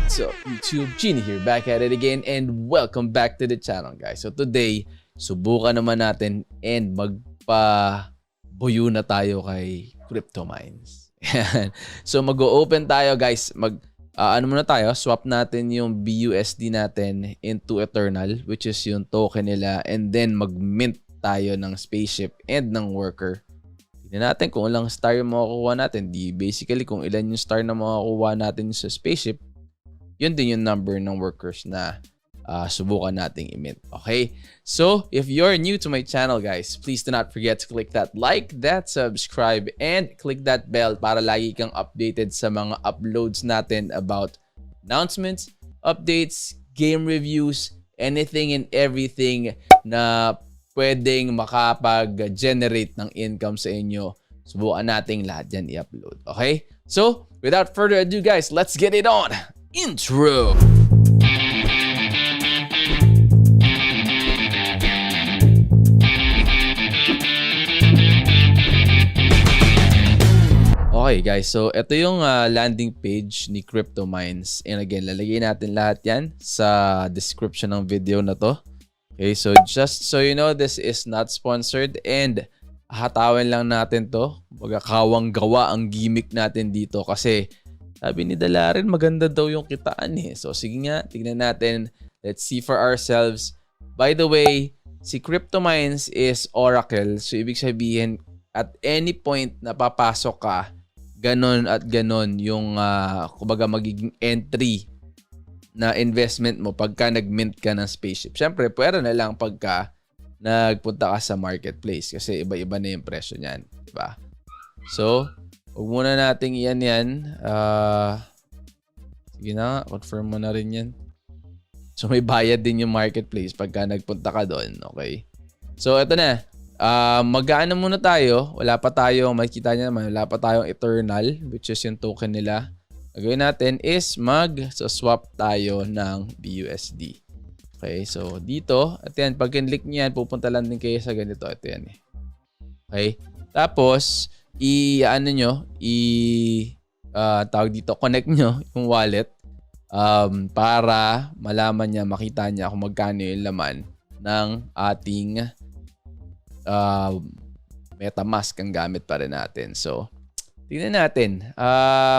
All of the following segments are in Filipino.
What's up YouTube? Genie here, back at it again and welcome back to the channel guys. So today, subukan naman natin and magpa-buyo na tayo kay CryptoMines. So mag-open tayo guys, ano muna tayo, swap natin yung BUSD natin into Eternal, which is yung token nila, and then mag-mint tayo ng spaceship and ng worker. Tignan natin kung ilang star yung makukuha natin. Basically, kung ilan yung star na makukuha natin sa spaceship, yun din yung number ng workers na subukan nating i-mint. Okay? So, if you're new to my channel, guys, please do not forget to click that like, that subscribe, and click that bell para lagi kang updated sa mga uploads natin about announcements, updates, game reviews, anything and everything na pwedeng makapag-generate ng income sa inyo. Subukan nating lahat yan i-upload. Okay? So, without further ado, guys, let's get it on! Intro! Okay guys, so ito yung landing page ni CryptoMines. And again, lalagay natin lahat yan sa description ng video na to. Okay, so just so you know, this is not sponsored and hatawin lang natin to. Magkakawang gawa ang gimmick natin dito kasi sabi ni Dalarin maganda daw yung kitaan eh. So sige nga, tignan natin. Let's see for ourselves. By the way, si CryptoMines is Oracle. So ibig sabihin, at any point na papasok ka, ganon at ganon yung kumbaga magiging entry na investment mo pagka nag-mint ka ng spaceship. Siyempre, pwera na lang pagka nagpunta ka sa marketplace kasi iba-iba na yung presyo niyan. Diba? So, huwag muna nating iyan yan. Sige na, confirm mo na rin yan. So, may bayad din yung marketplace pagka nagpunta ka doon. Okay? So, ito na. Mag-aano muna tayo. Wala pa tayong, makikita nyo naman, wala pa tayong Eternal, which is yung token nila. Gagawin natin is mag-swap tayo ng BUSD. Okay, so dito, at yan, pag kinlik nyo yan, pupunta lang din kayo sa ganito. Ito yan eh. Okay, tapos, tawag dito, connect nyo yung wallet para malaman niya, makita niya kung magkano yung laman ng ating MetaMask ang gamit pa rin natin. So, tingnan natin.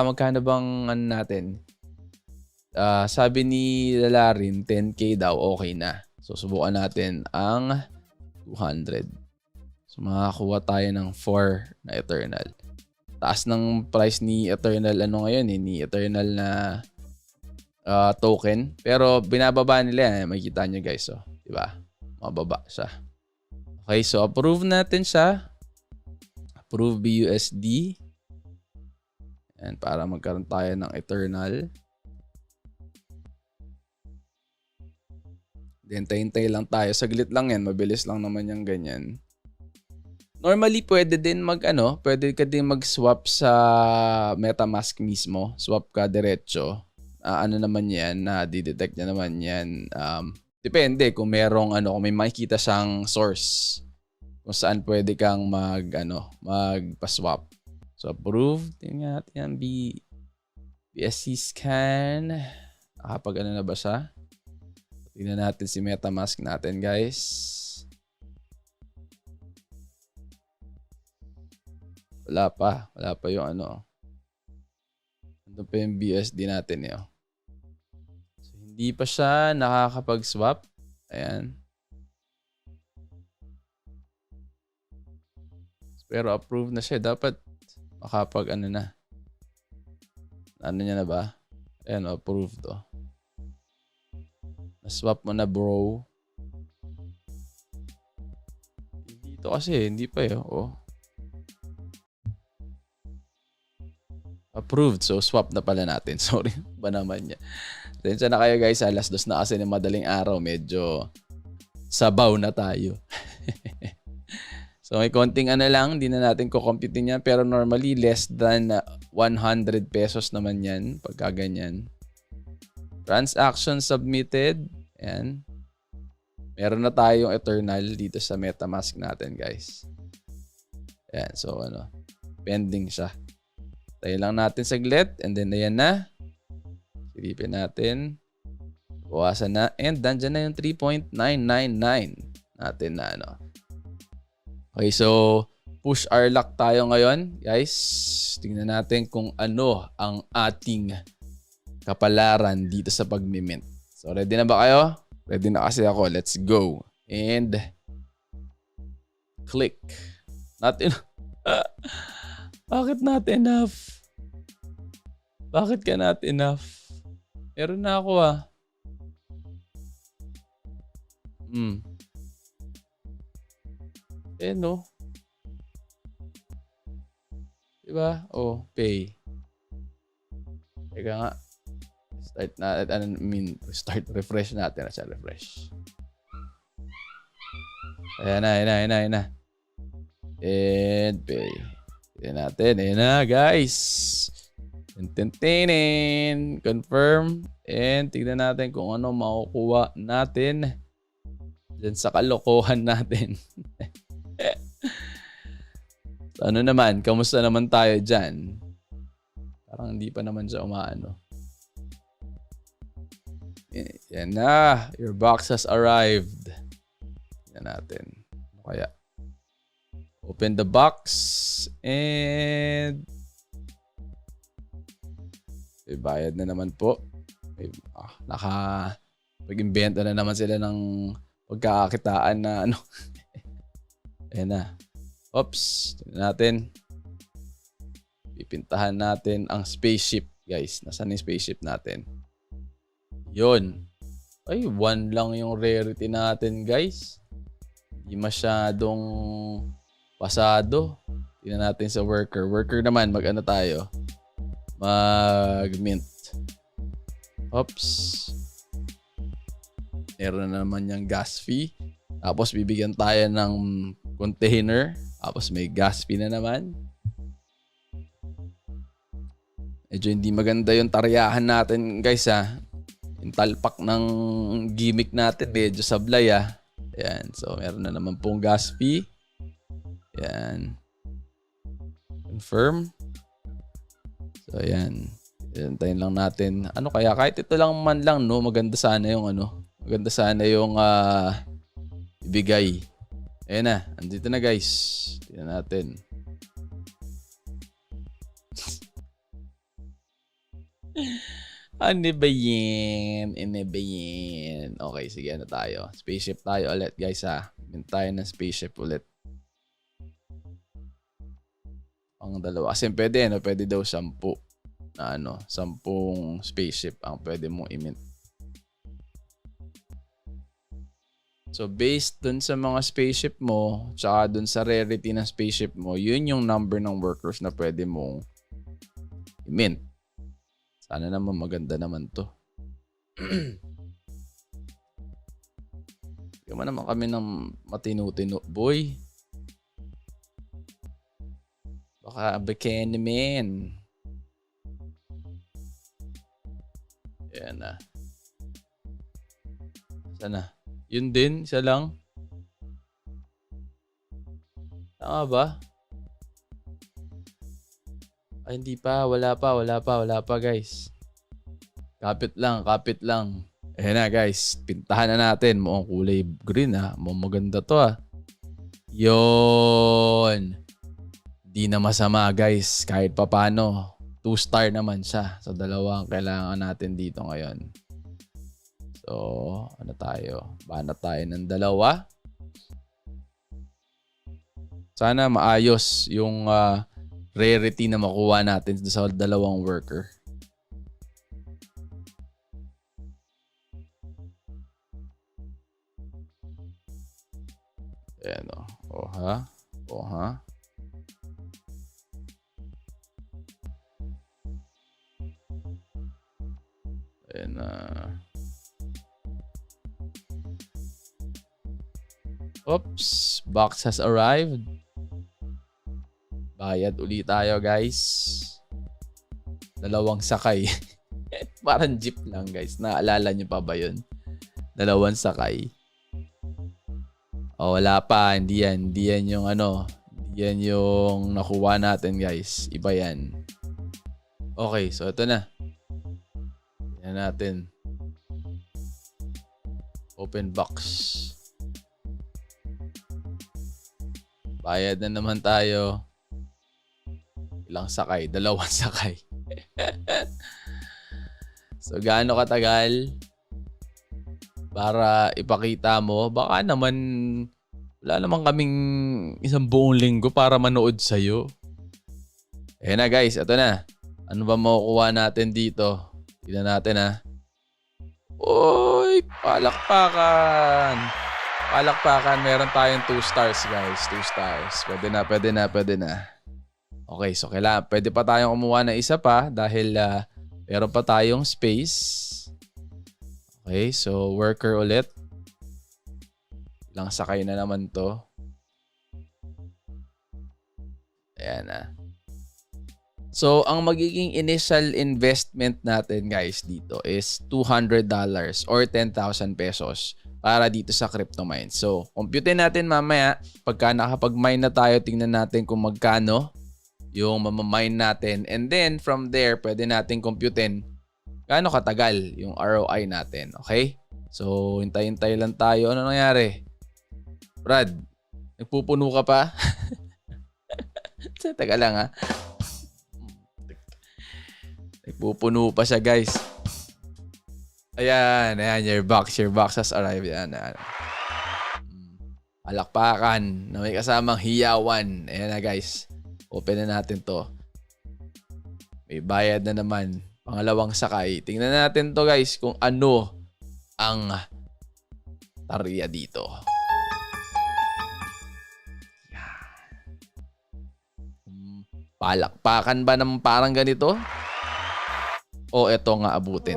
Magkano bang ano natin? Sabi ni Lalarin, 10K daw, okay na. So, subukan natin ang 200. So, makakuha tayo ng 4 na Eternal. Taas ng price ni Eternal, ngayon eh, ni Eternal na token. Pero, binababa nila yan. Makikita nyo guys, oh. Diba? Mababa siya. Okay, so approve natin siya. Approve BUSD. And para magkaroon tayo ng Eternal. Then, hintay lang tayo. Saglit lang yan. Mabilis lang naman yung ganyan. Normally, pwede ka din mag-swap sa MetaMask mismo. Swap ka diretso. Ano naman yan? Di-detect na naman yan. Depende kung merong kung may makikita siyang source kung saan pwede kang magpa-swap. So, approve. Tingnan natin yan. BSC scan. Nakapag na ba siya? Tingnan natin si MetaMask natin, guys. Wala pa. Wala pa yung Ando pa yung BSD natin yun. So, hindi pa siya nakakapag-swap. Ayan. Pero approve na siya. Dapat makapag na. Ano niya na ba? Ayan, approve to. Na-swap mo na, bro. Dito kasi, hindi pa eh. Oh. Approved. So, swap na pala natin. Sorry. Ba naman niya. Tensya na kayo guys. Alas 2 na kasi ng madaling araw. Medyo sabaw na tayo. So, may konting lang. Hindi na natin kukomputin yan. Pero normally, less than 100 pesos naman yan. Pagka ganyan. Transaction submitted. Ayan. Meron na tayong Eternal dito sa MetaMask natin, guys. Ayan. So, pending siya. Tayo lang natin saglit. And then, ayan na. Pilipin natin. Bawasan na. And dandyan na yung 3.999 natin na ano. Okay, so push our luck tayo ngayon. Guys, tingnan natin kung ano ang ating kapalaran dito sa pag-mint. So ready na ba kayo? Ready na kasi ako. Let's go. And click. Not enough. Bakit not enough? Bakit ka not enough? Meron na ako ah. Eh no. Diba? Oh, pay. Teka nga. Start na, start refresh natin. Sa refresh. Ayan na. And pay. Tignan natin. Ayan na, guys. Tintintinin. Confirm. And tignan natin kung ano makukuha natin dyan sa kalokohan natin. So, ano naman? Kamusta naman tayo dyan? Parang hindi pa naman siya umaano. Yan na. Your box has arrived. Yan natin. Ano kaya? Open the box. And bayad na naman po. Pag-invento na naman sila ng pagkakakitaan na ano. Ayan na. Oops. Tignan natin. Pipintahan natin ang spaceship, guys. Nasaan yung spaceship natin? Yun. Ay, 1 lang yung rarity natin, guys. Hindi masyadong pasado. Tignan natin sa worker. Worker naman, mag-ano tayo? Mag-mint. Oops. Meron na naman yung gas fee. Tapos bibigyan tayo ng container. Tapos may gas fee na naman. Medyo hindi maganda yung taryahan natin, guys ha. Yung talpak ng gimmick natin medyo sablay ha. Ayan. So meron na naman pong gas fee. Ayan. Confirm. So ayan. Hintayin lang natin. Ano kaya? Kahit ito lang man lang, no? Maganda sana yung ano. Maganda sana yung ibigay. Ayan na. Andito na, guys. Tingnan natin. Ano ba yan? Ano ba yan? Okay, sige na tayo. Spaceship tayo ulit, guys ha. Mint tayo ng spaceship ulit. Ang dalawa. Kasi pwede, no? Pwede daw 10 na ano. 10 spaceship ang pwede mong i-mint. So, based dun sa mga spaceship mo, tsaka dun sa rarity ng spaceship mo, yun yung number ng workers na pwede mong i-mint. Sana naman maganda naman to. Bigyan naman kami ng matinu-tinu. Boy. Baka bikini man. Ayan na. Sana. Yun din, isa lang. Tama ba? Ay, hindi pa. Wala pa, guys. Kapit lang. Ayan na, guys. Pintahan na natin. Mukhang kulay green, ha. Mukhang maganda to, ha. Yun. Di na masama, guys. Kahit papano. 2-star naman siya. So, 2 ang kailangan natin dito ngayon. So, ano tayo? Banat tayo ng 2. Sana maayos yung rarity na makuha natin sa 2 worker. Ayan o. O ha? Ayan na. Oops. Box has arrived. Bayad ulit tayo, guys. 2 sakay. Parang jeep lang, guys. Naalala nyo pa ba yun? 2 sakay. O, wala pa. Hindi yan yung ano. Hindi yan yung nakuha natin, guys. Iba yan. Okay, so ito na. Tingnan Tingnan natin. Open box. Bayad na naman tayo. Ilang sakay? 2 sakay. So, gaano katagal para ipakita mo? Baka naman, wala naman kaming 1 buong linggo para manood sa'yo. Ayan na guys, ito na. Ano ba makukuha natin dito? Tignan natin ha. Uy, palakpakan. Palakpakan, meron tayong 2 stars guys. 2 stars. Pwede na. Okay, so pwede pa tayong kumuha ng isa pa dahil meron pa tayong space. Okay, so worker ulit. Ilang sakay na naman to. Ayan na. So, ang magiging initial investment natin guys dito is $200 or 10,000 pesos para dito sa CryptoMines. So, compute natin mamaya. Pagka nakapag-mine na tayo, tingnan natin kung magkano yung mamamine natin. And then, from there, pwede natin computein gaano katagal yung ROI natin. Okay? So, hintay-hintay lang tayo. Ano nangyari? Brad, nagpupuno ka pa? Taga lang ha. Nagpupuno pa siya guys. Ayan, your box has arrived. Ayan. Palakpakan na may kasamang hiyawan. Ayan na guys. Open na natin to. May bayad na naman. Pangalawang sakay. Tingnan natin to guys kung ano ang tarya dito. Palakpakan ba ng parang ganito? O eto nga abutin?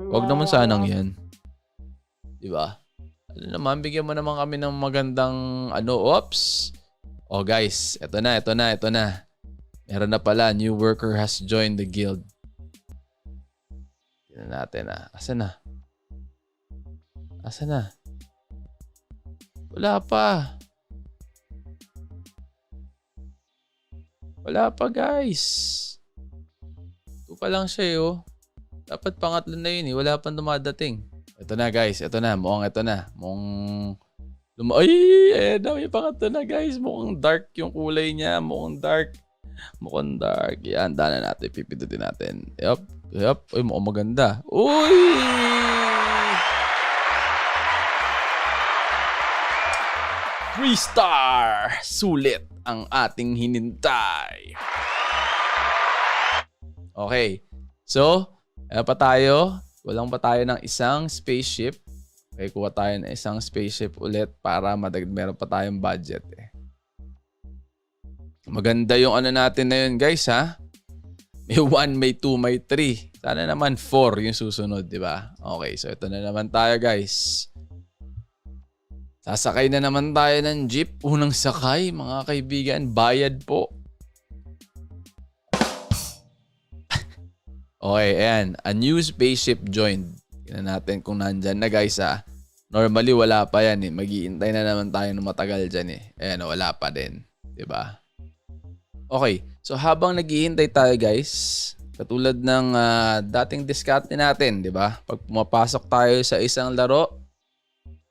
Wag naman sanang yan. Diba? Ano naman, bigyan mo naman kami ng magandang oops. Oh guys, eto na. Meron na pala, new worker has joined the guild. Tignan natin Asa na? Wala pa guys. Ito pa lang siya Dapat pangatlo na yun Wala pang dumadating. Ito na guys, Mukhang ito na. Ay, may pangatlo na guys. Mukhang dark yung kulay niya. Mukhang dark. Yan, dana natin. Pipindutin natin. Yup. Uy, mukhang maganda. Uy! Three star! Sulit ang ating hinintay. Okay. So, ayan pa tayo. Walang pa tayo ng isang spaceship. Okay, kuha tayo ng isang spaceship ulit para meron pa tayong budget Maganda yung natin na yun guys ha. May 1, may 2, may 3. Sana naman 4 yung susunod, di ba? Okay, so ito na naman tayo guys. Sasakay na naman tayo ng jeep. Unang sakay mga kaibigan. Bayad po. Okay, ayan. A new spaceship joined. Tingnan natin kung nandyan na guys ha. Normally wala pa yan Mag-iintay na naman tayo ng matagal dyan Ayan, wala pa din. Diba? Okay, so habang naghihintay tayo guys, katulad ng dating diskarte natin, diba? Pag pumapasok tayo sa isang laro,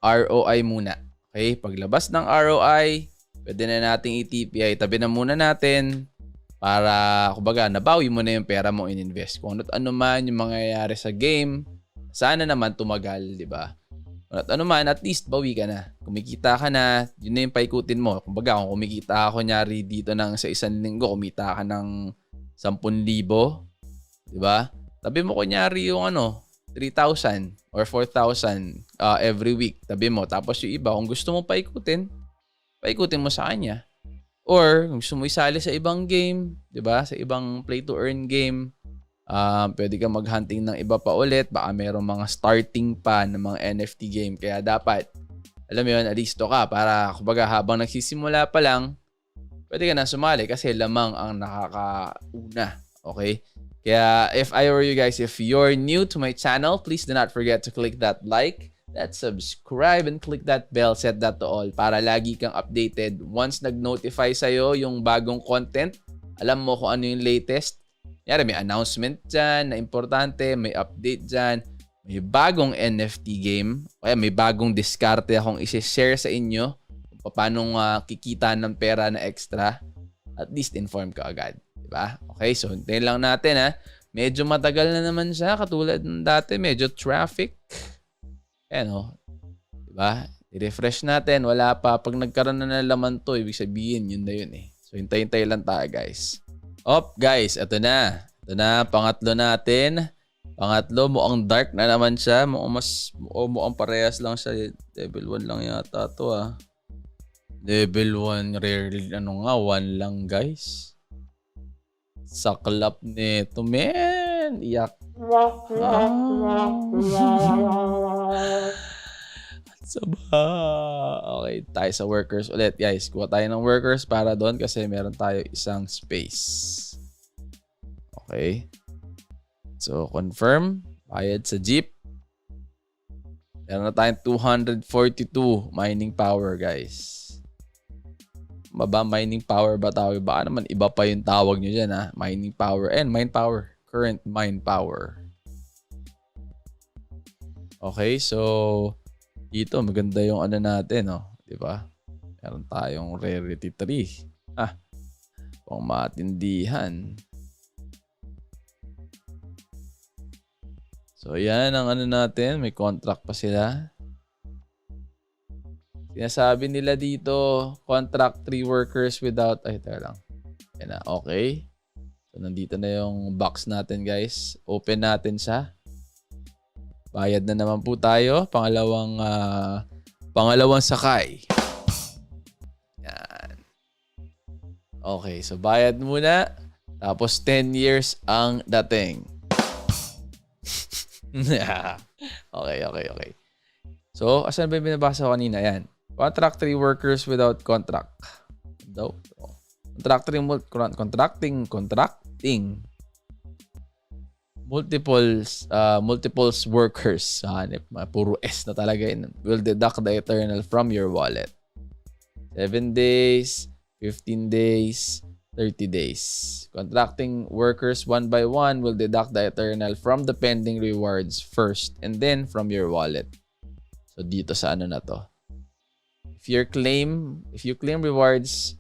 ROI muna. Okay, paglabas ng ROI, pwede na nating i-TPI. Tabi na muna natin para, kumbaga, nabawi mo na yung pera mo in-invest. Kung ano man yung mangyayari sa game, sana naman tumagal, diba? At ano man, at least bawi ka na. Kumikita ka na, yun na yung paikutin mo. Kumbaga, kung kumikita ka kunyari dito sa 1 linggo, kumita ka ng 10,000, diba? Tabi mo kunyari yung 3,000 or 4,000 every week. Tabi mo. Tapos yung iba, kung gusto mo paikutin mo sa kanya. Or, kung gusto mo isali sa ibang game, diba? Sa ibang play-to-earn game, pwede ka mag-hunting ng iba pa ulit. Baka merong mga starting pa ng mga NFT game. Kaya dapat, alam mo yun, alisto ka para kumbaga habang nagsisimula pa lang, pwede ka na sumali kasi lamang ang nakakauna. Okay? Kaya if I were you guys, if you're new to my channel, please do not forget to click that like, that subscribe, and click that bell, set that to all para lagi kang updated. Once nag-notify sa'yo yung bagong content, alam mo kung ano yung latest Yari, may announcement dyan na importante, may update dyan, may bagong NFT game, kaya may bagong diskarte akong isi-share sa inyo kung paano kikita ng pera na extra. At least inform ka agad. Diba? Okay, so hintayin lang natin ha. Medyo matagal na naman siya, katulad ng dati, medyo traffic. Ayan o. Diba? I-refresh natin, wala pa. Pag nagkaroon na ng laman to, ibig sabihin, yun na yun eh. So hintay-hintay lang tayo guys. Guys, ito na. Ito na, pangatlo natin. Pangatlo, mukhang dark na naman siya. Mukhang parehas lang siya. Level 1 lang yata to ah. Level 1, rarely, 1 lang guys. Saklap nito, man. Iyak. Saba. Okay, tayo sa workers ulit. Guys, kuha tayo ng workers para doon kasi meron tayo isang space. Okay. So, confirm. Bayad sa jeep. Meron na tayong 242 mining power, guys. Baba, mining power ba tawag? Baka naman iba pa yung tawag nyo dyan, ha? Mining power and mine power. Current mine power. Okay, so dito maganda yung ano natin, no? Diba? Meron tayong rarity 3. Pang matindihan. So, yan ang ano natin. May contract pa sila. Sinasabi nila dito, contract 3 workers without... Ay, tara lang. Yan na, okay. So, nandito na yung box natin, guys. Open natin siya. Bayad na naman po tayo. Pangalawang sakay. Yan. Okay, so bayad muna. Tapos 10 years ang dating. Okay. So, asan ba yung binabasa ko kanina? Yan. Contract 3 workers without contract. Contracting. Multiples workers. Puro S na talaga yun. Will deduct the eternal from your wallet. 7 days, 15 days, 30 days. Contracting workers one by one will deduct the eternal from the pending rewards first and then from your wallet. So dito sa ano na to. If your claim rewards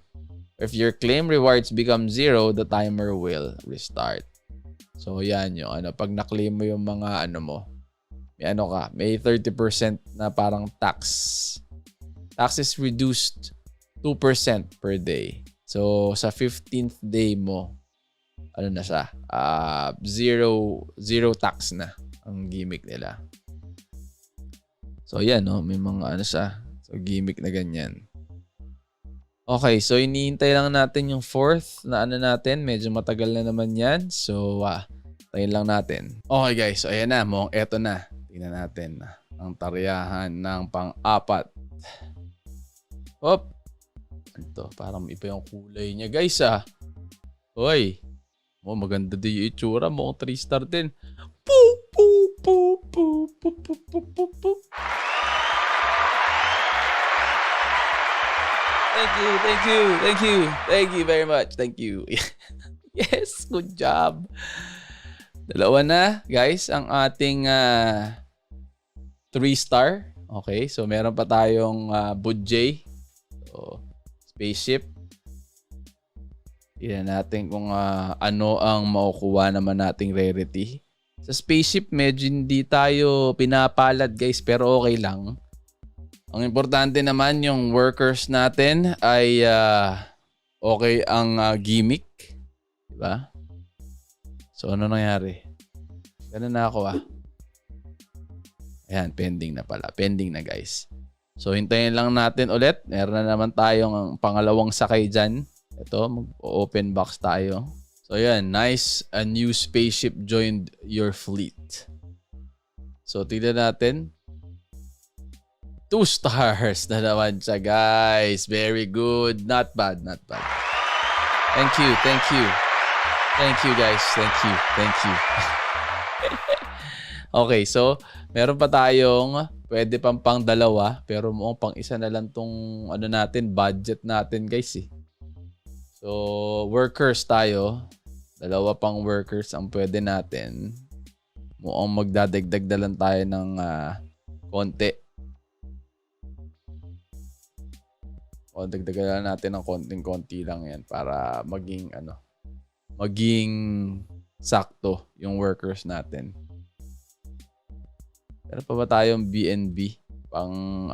become 0, the timer will restart. So yan yung ano, pag na-claim mo yung mga ano mo, may 30% na parang tax. Tax is reduced 2% per day. So sa 15th day mo, ano na siya, zero tax na ang gimmick nila. So yan, no, may mga ano siya. So gimmick na ganyan. Okay, so iniintay lang natin yung 4th na ano natin. Medyo matagal na naman yan. So, tayin lang natin. Okay guys, so ayan na. Eto na. Tingnan natin ang tariyahan ng pang-4. Ito, parang iba yung kulay niya guys Hoy. Maganda din yung itsura. Mukhang 3-star din. Thank you very much. Thank you. Yes, good job. Dalawa na, guys, ang ating 3-star. Okay, so meron pa tayong Budjay. So, spaceship. Tignan natin kung ano ang makukuha naman nating rarity. Sa spaceship, medyo hindi tayo pinapalad, guys, pero okay lang. Ang importante naman yung workers natin ay okay ang gimmick. Diba? So, ano nangyari? Ganun na ako Ayan, pending na pala. Pending na guys. So, hintayin lang natin ulit. Meron na naman tayong pangalawang sakay dyan. Ito, mag-open box tayo. So, ayan. Nice. A new spaceship joined your fleet. So, tignan natin. 2 stars na naman siya, guys. Very good. Not bad, not bad. Thank you, guys. Thank you. Okay, so, meron pa tayong pwede pang dalawa, pero mukhang pang isa na lang tong ano natin, budget natin, guys. So, workers tayo. Dalawa pang workers ang pwede natin. Mukhang magdadagdag na lang tayo ng konti. O dagdagan natin ng konting-konti lang yan para maging sakto yung workers natin. Meron pa ba tayong BNB pang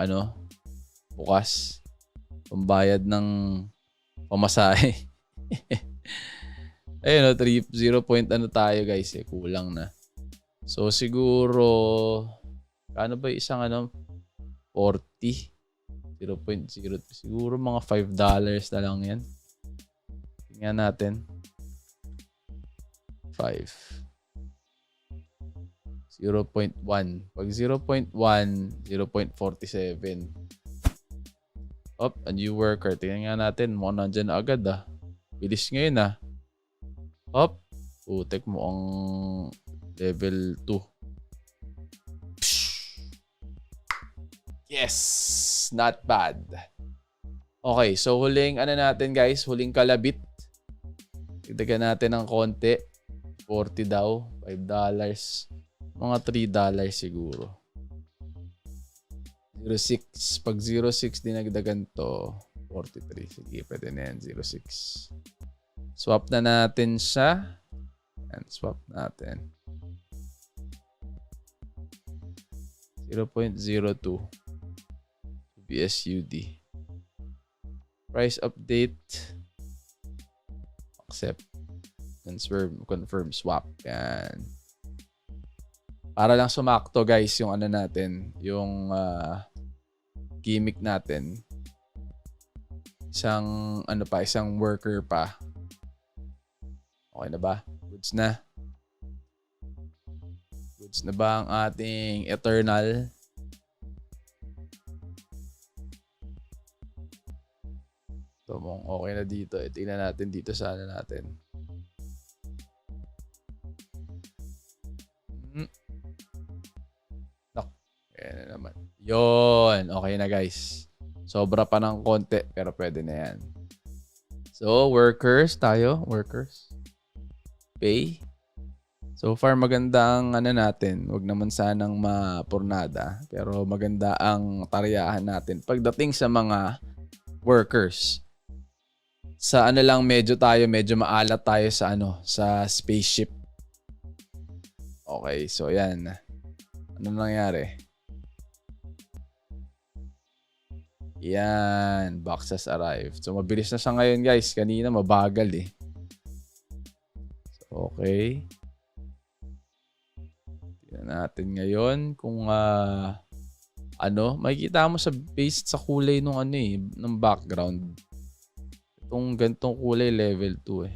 bukas? Pambayad ng pamasahe. Ayun, 0 point tayo guys, kulang na. So siguro ano ba isang 40 0.0 siguro mga $5 na lang yan. Tingnan natin. 0.1. Pag 0.1, 0.47. A new worker. Tingnan natin. Mukhang nandyan na agad Bilis ngayon putek mo ang level 2. Yes! Not bad. Okay, so huling natin guys, huling kalabit. Dagdagan natin ng konti. 40 daw, $5. Mga $3 siguro. 0.6. Pag 0.6 dinagdagan to, 43. Sige, pwede na yan, 0.6. Swap na natin siya. And swap natin. 0.02. BSUD. Price update. Accept. Confirm swap. Yan. Para lang sumakto guys yung natin, yung gimmick natin. Isang isang worker pa. Okay na ba? Goods na. Goods na ba ang ating Eternal? So, okay na dito. Tingnan natin dito sa natin. Ayan na naman. Yun. Okay na guys. Sobra pa ng konti pero pwede na yan. So, workers tayo. Workers. Pay. So far maganda ang natin. Huwag naman sanang mapurnada. Pero maganda ang taryahan natin. Pagdating sa mga workers. Sa lang medyo maalat tayo sa sa spaceship. Okay, so yan. Ano nangyari? Yan, boxes arrived. So mabilis na siya ngayon guys. Kanina mabagal So, okay. Tingnan natin ngayon kung makikita mo sa based sa kulay nung ng background. Itong gantong kulay level 2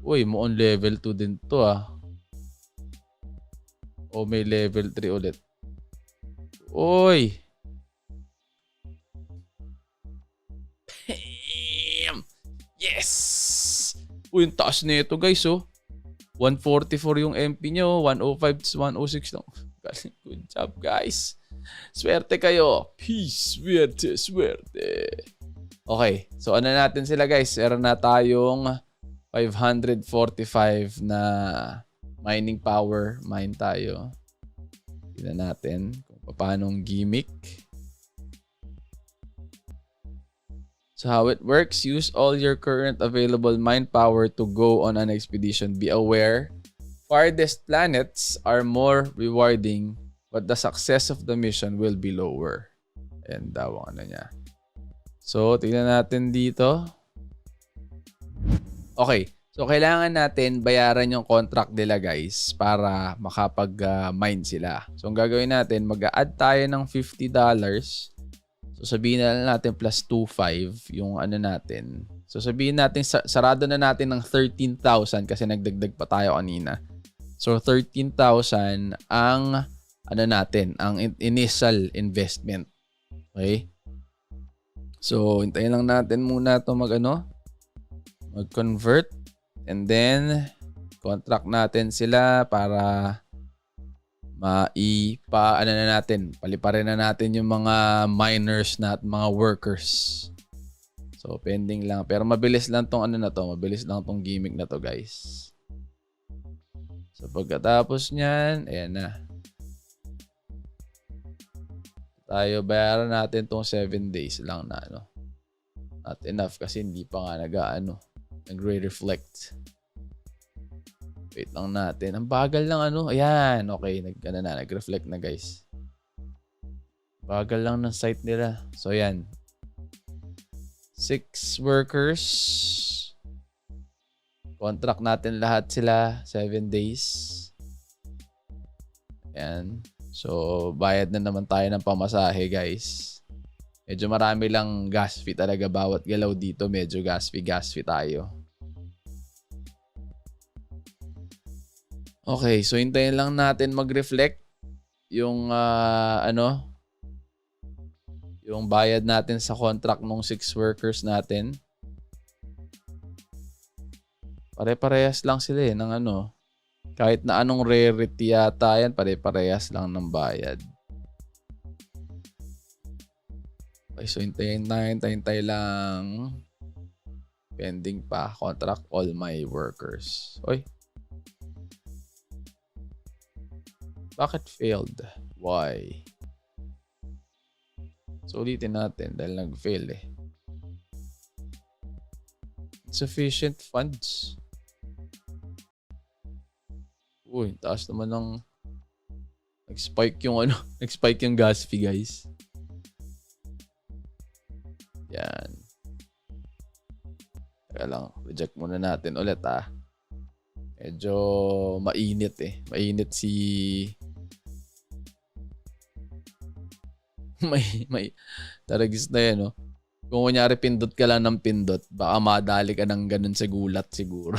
Uy, mukhang level 2 din to O may level 3 ulit. Uy! Yes! Uy, yung taas na ito guys 144 yung MP nyo. 105 to 106 lang. Good job guys. Swerte kayo. Peace. Swerte. Okay. So natin sila guys. Meron na tayong 545 na mining power. Mine tayo. Tignan natin kung paano gimmick. So how it works, use all your current available mine power to go on an expedition. Be aware, farthest planets are more rewarding, but the success of the mission will be lower. Ayan daw ang niya. So, tingnan natin dito. Okay. So, kailangan natin bayaran yung contract nila guys para makapag-mine sila. So, ang gagawin natin, mag-a-add tayo ng $50. So sabihin na natin plus 2.5 yung natin. So sabihin natin sarado na natin ng 13,000 kasi nagdagdag pa tayo kanina. So 13,000 ang natin, ang initial investment. Okay? So hintayin lang natin muna to mag-convert and then contract natin sila para natin, paliparin na natin yung mga miners na at mga workers. So, pending lang. Pero mabilis lang tong ano na to. Mabilis lang tong gimmick na to, guys. So, pagkatapos niyan, ayan na. Tayo, bayaran natin tong 7 days lang na, ano. Not enough kasi hindi pa nga nagre-reflect. Wait lang natin. Ang bagal lang, ano. Ayan, okay. Nag-reflect na, guys. Bagal lang ng site nila. So, ayan. 6 workers. Contract natin lahat sila. 7 days. Ayan. So, bayad na naman tayo ng pamasahe, guys. Medyo marami lang gas fee talaga. Bawat galaw dito, medyo gas fee tayo. Okay, so hintayin lang natin mag-reflect yung yung bayad natin sa contract ng 6 workers natin. Pare-parehas lang sila ng ano. Kahit na anong rarity yata yan, pare-parehas lang ng bayad. Okay, so hintayin lang. Pending pa. Contract all my workers. Oy. Bakit failed? Why? So, ulitin natin dahil nag-fail eh. Insufficient funds. Uy, taas naman ng nag-spike yung nag-spike yung gas fee, guys. Yan. Kaya lang, reject muna natin ulit Medyo mainit eh. Mainit si may taragis na yan, no? Kung kunyari pindot ka lang ng pindot, baka madali ka ng ganun sa gulat siguro.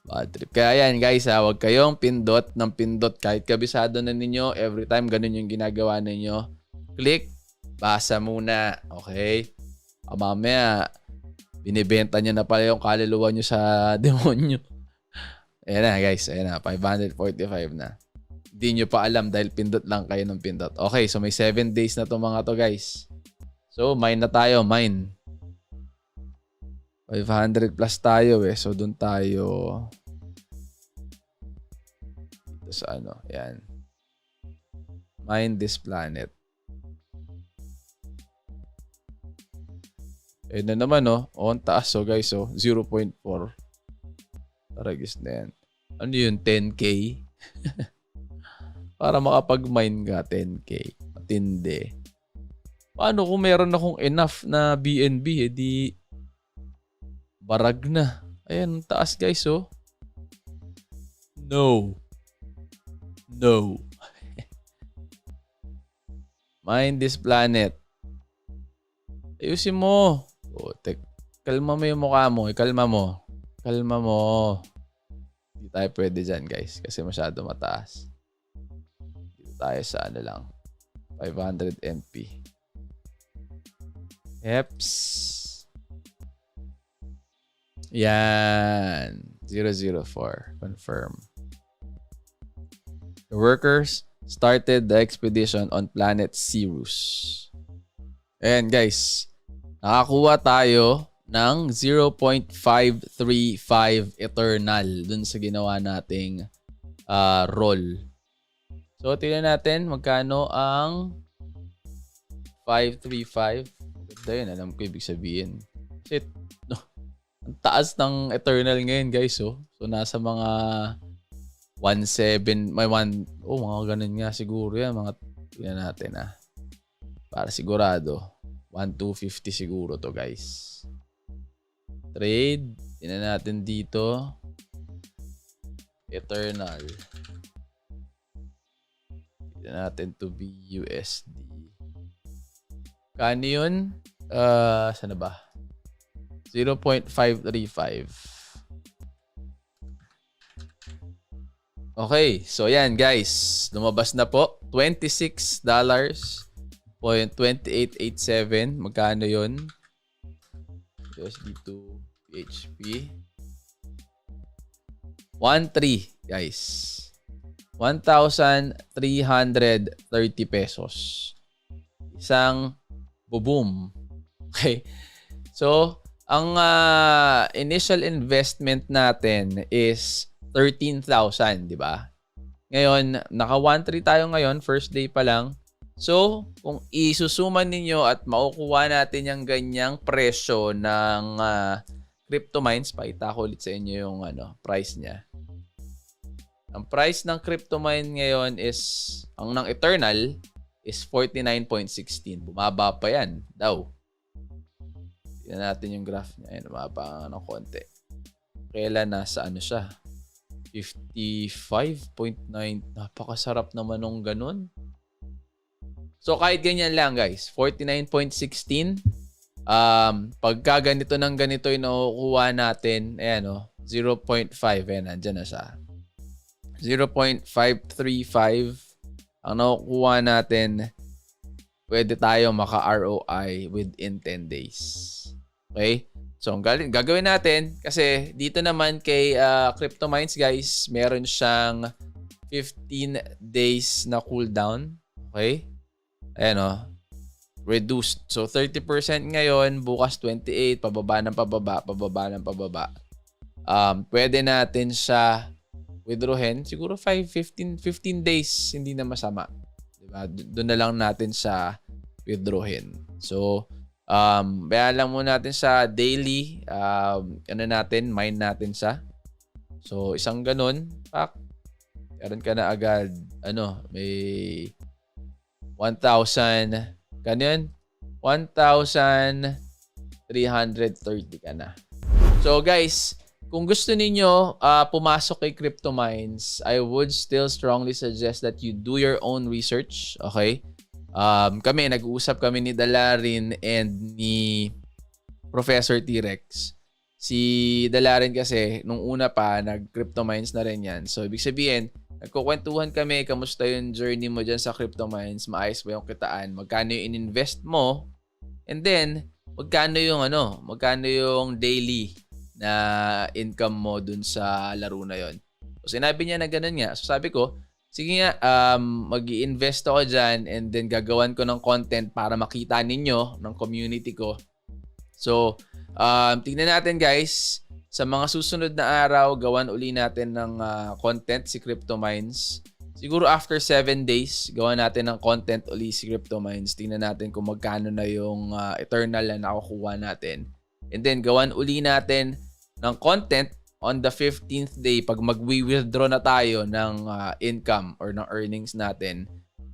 Bad trip. Kaya yan, guys, huwag kayong pindot ng pindot. Kahit kabisado na ninyo, every time ganun yung ginagawa ninyo. Click, basa muna. Okay? Mamaya, binibenta nyo na pala yung kaluluwa nyo sa demonyo. Ayan na, guys. Ayan na, 545 na. Hindi nyo pa alam dahil pindot lang kayo ng pindot. Okay, so may 7 days na to mga to, guys. So, mine na tayo. Mine. 500 plus tayo eh. So, dun tayo. Dito sa ano. Ayan. Mine this planet. Eh na naman, no? On taas. So, guys, 0.4. Taragis na yan. Ano yun? 10K? Para makapag-mine ka, 10K. Matindi. Paano kung meron akong enough na BNB, di barag na. Ayan, taas, guys, No. Mine this planet. Ayusin mo. Kalma mo yung mukha mo. Kalma mo. Hindi tayo pwede dyan, guys. Kasi masyado mataas. Tayo sa ano lang 500 NP. Eps. Yan. 004. Confirm. The workers started the expedition on planet Sirius. Ayan, guys. Nakakuha tayo ng 0.535 Eternal dun sa ginawa nating roll. So, tingnan natin magkano ang 535. Ganda yun. Alam ko ibig sabihin. Shit. No. Ang taas ng Eternal ngayon, guys. So, nasa mga 1.7. Mga ganun nga siguro yan. Tingnan natin para sigurado. 1.250 siguro to, guys. Trade. Tingnan natin dito. Eternal. Natin to be USD. Kano yun? Saan na ba? 0.535. Okay. So, yan, guys. Lumabas na po. $26.2887. Magkano yun? USD to PHP. 1.3, guys. 1,330 pesos. Isang boom. Okay. So, ang initial investment natin is 13,000, di ba? Ngayon, naka 1.3 tayo ngayon, first day pa lang. So, kung isusuman ninyo at makukuha natin yung ganyang presyo ng CryptoMines, pakita ko ulit sa inyo yung price niya. Ang price ng CryptoMine ngayon is, ang ng Eternal is 49.16. Bumaba pa yan daw. Tignan natin yung graph niya. Ayun, bumaba ng konti. Kailan nasa siya? 55.9. Napakasarap naman nung ganun. So, kahit ganyan lang, guys. 49.16. Pagka ganito ng ganito yung nakukuha natin, ayan 0.5. Ayan, nandyan na siya. 0.535 ang nakukuha natin, pwede tayo maka-ROI within 10 days. Okay? So, ang gagawin natin, kasi dito naman kay CryptoMines, guys, meron siyang 15 days na cooldown. Okay? Ayan reduced. So, 30% ngayon, bukas 28, pababa ng pababa, pababa ng pababa. Pwede natin siya withdrawin. Siguro 15 days, hindi na masama. Diba? Doon na lang natin siya withdrawin. So, bayan lang muna natin sa daily. Mine natin siya. So, isang ganun, meron ka na agad, may 1,000, ganyan, 1,330 ka na. So, guys, kung gusto ninyo pumasok kay CryptoMines, I would still strongly suggest that you do your own research. Okay? Nag-uusap kami ni Dalarin and ni Professor T-Rex. Si Dalarin kasi, nung una pa, nag-CryptoMines na rin yan. So, ibig sabihin, nagkukwentuhan kami, kamusta yung journey mo dyan sa CryptoMines, maayos ba yung kitaan, magkano yung in-invest mo, and then, magkano yung daily na income mo dun sa laro na yon. So, sinabi niya na ganun nga. So, sabi ko, sige nga, mag-i-invest ako dyan and then gagawan ko ng content para makita ninyo ng community ko. So, tignan natin guys, sa mga susunod na araw, gawan uli natin ng content si CryptoMines. Siguro after 7 days, gawan natin ng content uli si CryptoMines. Tingnan natin kung magkano na yung Eternal na nakukuha natin. And then, gawan uli natin ng content on the 15th day pag mag-withdraw na tayo ng income or ng earnings natin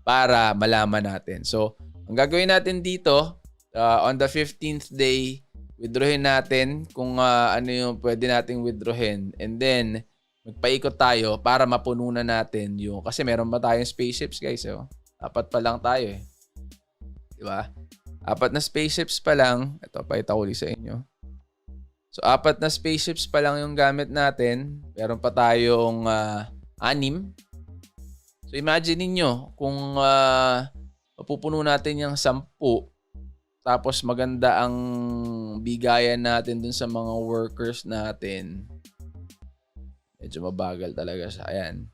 para malaman natin. So, ang gagawin natin dito, on the 15th day, withdrawin natin kung ano yung pwede nating withdrawin. And then, magpaikot tayo para mapuno na natin yung... Kasi meron pa tayong spaceships, guys. 4 pa lang tayo eh. Diba? 4 na spaceships pa lang. Ito, pakita ko ulit sa inyo. So, 4 na spaceships pa lang yung gamit natin. Meron pa tayong 6. So, imagine niyo kung mapupuno natin yung 10. Tapos maganda ang bigayan natin dun sa mga workers natin. Medyo mabagal talaga siya. Ayan.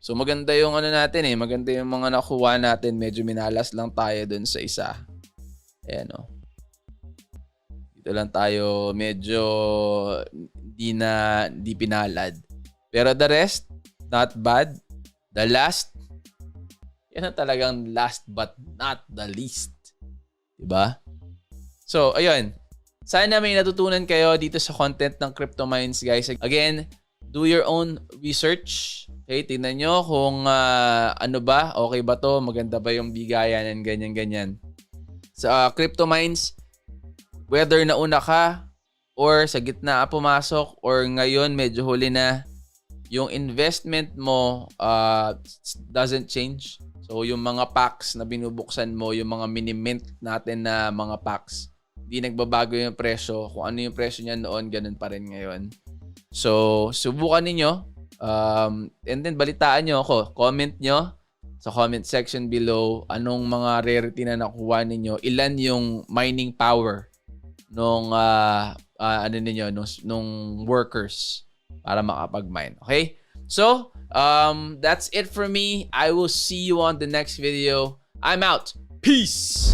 So maganda yung natin eh. Maganda yung mga nakuha natin. Medyo minalas lang tayo dun sa isa. Ayan Dito lang tayo medyo di pinalad. Pero the rest, not bad. The last, yan ang talagang last but not the least. Diba? So, ayun. Sana may natutunan kayo dito sa content ng CryptoMines, guys. Again, do your own research. Okay, tingnan nyo kung okay ba to, maganda ba yung bigayan and ganyan-ganyan. Sa CryptoMines, whether nauna ka or sa gitna pumasok or ngayon medyo huli na, yung investment mo doesn't change. So, yung mga packs na binubuksan mo, yung mga mini-mint natin na mga packs, hindi nagbabago yung presyo. Kung ano yung presyo niya noon, ganun pa rin ngayon. So, subukan ninyo. And then, balitaan nyo ako. Comment nyo sa comment section below anong mga rarity na nakuha ninyo. Ilan yung mining power nung workers para makapag-mine. Okay? So, that's it for me. I will see you on the next video. I'm out. Peace!